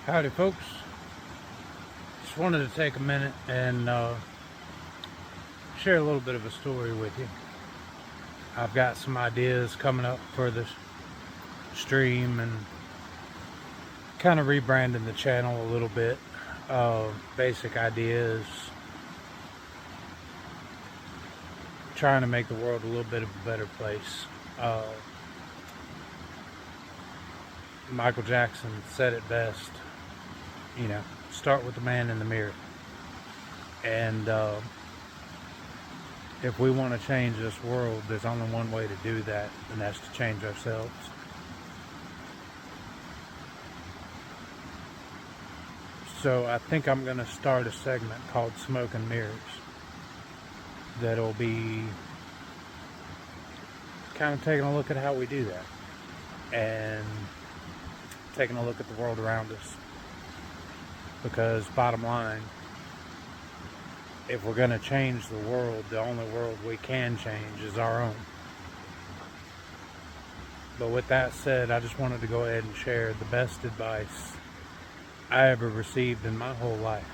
Howdy, folks. Just wanted to take a minute and share a little bit of a story with you. I've got some ideas coming up for the stream and kind of rebranding the channel a little bit. Basic ideas, trying to make the world a little bit of a better place. Michael Jackson said it best, start with the man in the mirror. And if we want to change this world, there's only one way to do that, and that's to change ourselves. So I think I'm going to start a segment called Smoke and Mirrors that'll be kind of taking a look at how we do that and taking a look at the world around us. Because bottom line, if we're going to change the world, the only world we can change is our own. But with that said, I just wanted to go ahead and share the best advice I ever received in my whole life.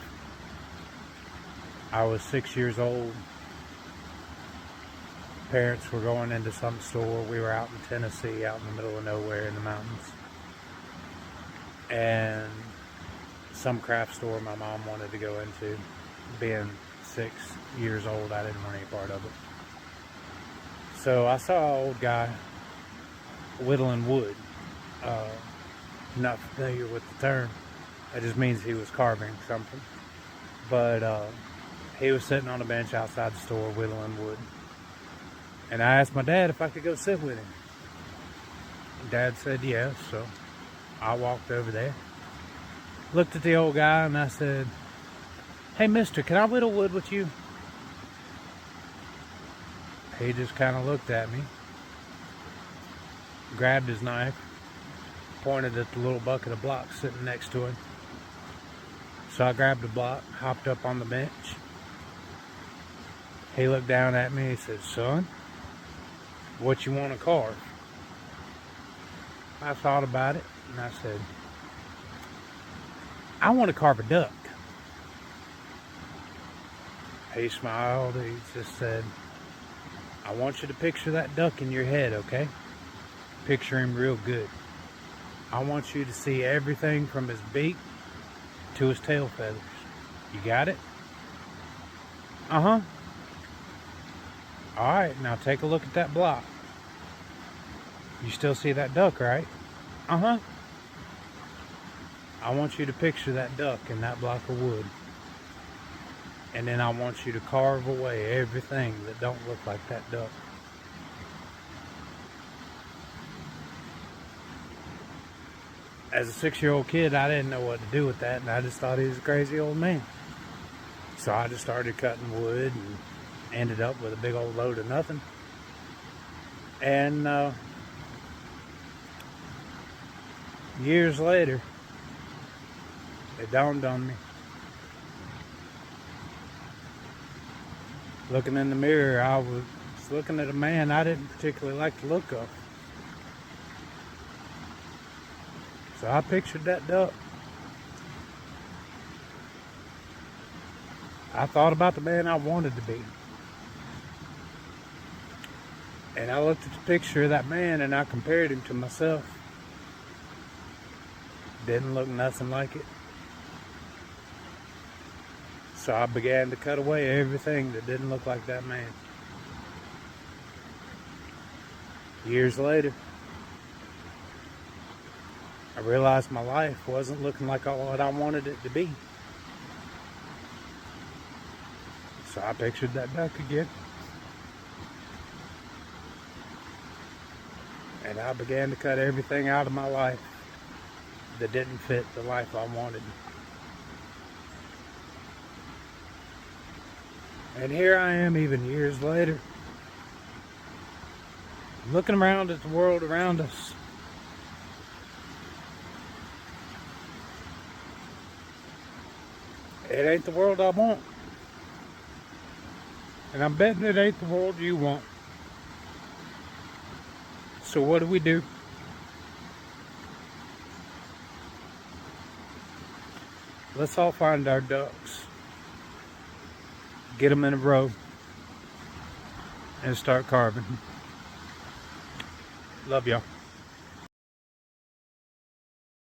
I was 6 years old. Parents were going into some store. We were out in Tennessee, out in the middle of nowhere in the mountains. And some craft store my mom wanted to go into. Being 6 years old, I didn't want any part of it. So I saw an old guy whittling wood. Not familiar with the term. It just means he was carving something. But he was sitting on a bench outside the store whittling wood. And I asked my dad if I could go sit with him. Dad said yes, so I walked over there. Looked at the old guy and I said, "Hey mister, can I whittle wood with you?" He just kind of looked at me, grabbed his knife, pointed at the little bucket of blocks sitting next to him. So I grabbed a block, hopped up on the bench. He looked down at me, he said, "Son, what you want to carve?" I thought about it and I said, "I want to carve a duck." He smiled, he just said, "I want you to picture that duck in your head, okay? Picture him real good. I want you to see everything from his beak to his tail feathers. You got it?" "Uh-huh." "Alright, now take a look at that block. You still see that duck, right?" "Uh-huh." "I want you to picture that duck in that block of wood. And then I want you to carve away everything that don't look like that duck." As a 6-year-old kid, I didn't know what to do with that, and I just thought he was a crazy old man. So I just started cutting wood and ended up with a big old load of nothing. And years later, it dawned on me. Looking in the mirror, I was looking at a man I didn't particularly like the look of. So I pictured that duck. I thought about the man I wanted to be. And I looked at the picture of that man and I compared him to myself. Didn't look nothing like it. So I began to cut away everything that didn't look like that man. Years later, I realized my life wasn't looking like what I wanted it to be. So I pictured that duck again. And I began to cut everything out of my life that didn't fit the life I wanted. And here I am even years later, looking around at the world around us. It ain't the world I want. And I'm betting it ain't the world you want. So what do? let's all find our ducks, get them in a row, and start carving. Love y'all.